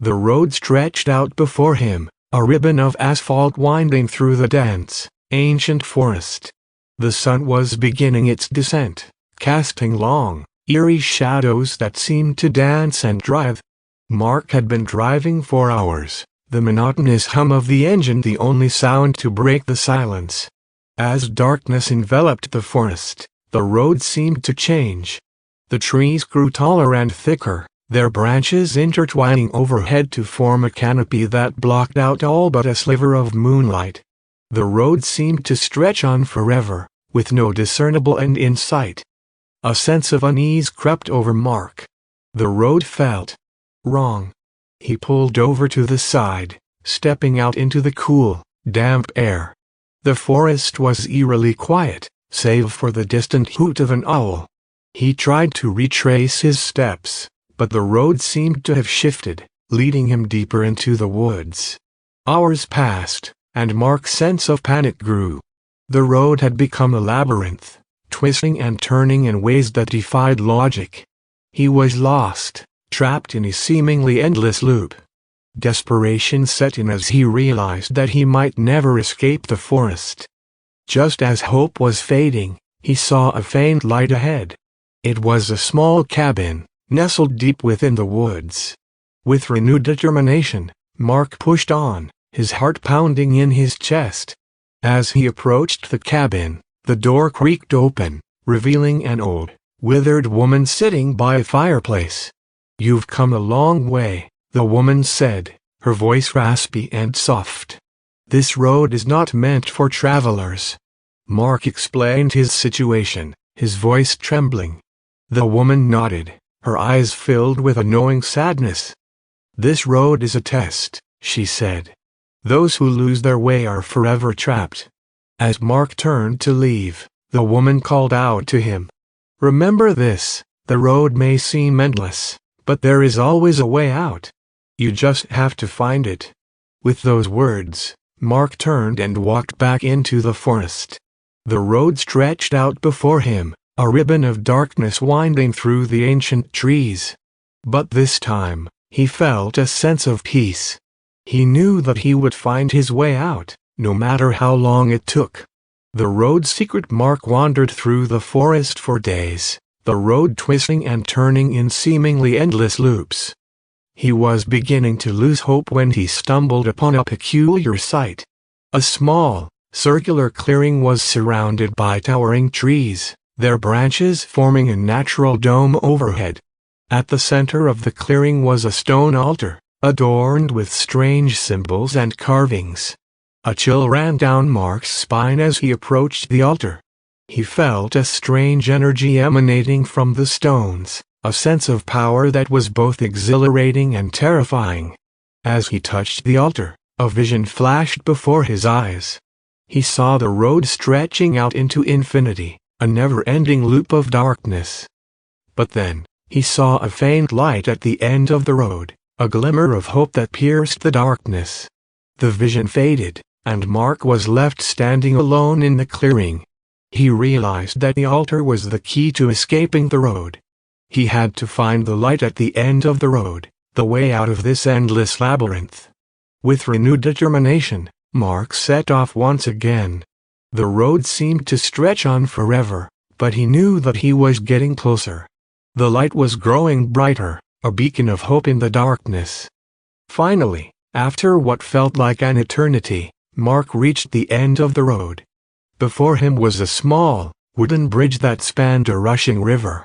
The road stretched out before him, a ribbon of asphalt winding through the dense, ancient forest. The sun was beginning its descent, casting long, eerie shadows that seemed to dance and writhe. Mark had been driving for hours, the monotonous hum of the engine the only sound to break the silence. As darkness enveloped the forest, the road seemed to change. The trees grew taller and thicker, their branches intertwining overhead to form a canopy that blocked out all but a sliver of moonlight. The road seemed to stretch on forever, with no discernible end in sight. A sense of unease crept over Mark. The road felt wrong. He pulled over to the side, stepping out into the cool, damp air. The forest was eerily quiet, save for the distant hoot of an owl. He tried to retrace his steps, but the road seemed to have shifted, leading him deeper into the woods. Hours passed, and Mark's sense of panic grew. The road had become a labyrinth, twisting and turning in ways that defied logic. He was lost, trapped in a seemingly endless loop. Desperation set in as he realized that he might never escape the forest. Just as hope was fading, he saw a faint light ahead. It was a small cabin, nestled deep within the woods. With renewed determination, Mark pushed on, his heart pounding in his chest. As he approached the cabin, the door creaked open, revealing an old, withered woman sitting by a fireplace. "You've come a long way," the woman said, her voice raspy and soft. "This road is not meant for travelers." Mark explained his situation, his voice trembling. The woman nodded, her eyes filled with a knowing sadness. "This road is a test," she said. "Those who lose their way are forever trapped." As Mark turned to leave, the woman called out to him, "Remember this, the road may seem endless, but there is always a way out. You just have to find it." With those words, Mark turned and walked back into the forest. The road stretched out before him, a ribbon of darkness winding through the ancient trees. But this time, he felt a sense of peace. He knew that he would find his way out, no matter how long it took. The road's secret. Mark wandered through the forest for days, the road twisting and turning in seemingly endless loops. He was beginning to lose hope when he stumbled upon a peculiar sight. A small, circular clearing was surrounded by towering trees, their branches forming a natural dome overhead. At the center of the clearing was a stone altar, adorned with strange symbols and carvings. A chill ran down Mark's spine as he approached the altar. He felt a strange energy emanating from the stones, a sense of power that was both exhilarating and terrifying. As he touched the altar, a vision flashed before his eyes. He saw the road stretching out into infinity, a never-ending loop of darkness. But then, he saw a faint light at the end of the road, a glimmer of hope that pierced the darkness. The vision faded, and Mark was left standing alone in the clearing. He realized that the altar was the key to escaping the road. He had to find the light at the end of the road, the way out of this endless labyrinth. With renewed determination, Mark set off once again. The road seemed to stretch on forever, but he knew that he was getting closer. The light was growing brighter, a beacon of hope in the darkness. Finally, after what felt like an eternity, Mark reached the end of the road. Before him was a small, wooden bridge that spanned a rushing river.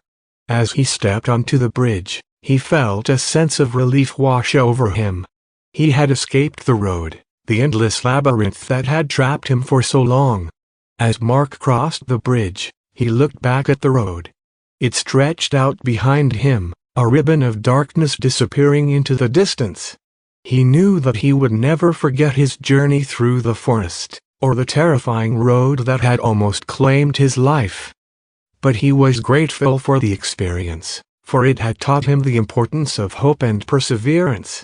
As he stepped onto the bridge, he felt a sense of relief wash over him. He had escaped the road, the endless labyrinth that had trapped him for so long. As Mark crossed the bridge, he looked back at the road. It stretched out behind him, a ribbon of darkness disappearing into the distance. He knew that he would never forget his journey through the forest, or the terrifying road that had almost claimed his life. But he was grateful for the experience, for it had taught him the importance of hope and perseverance.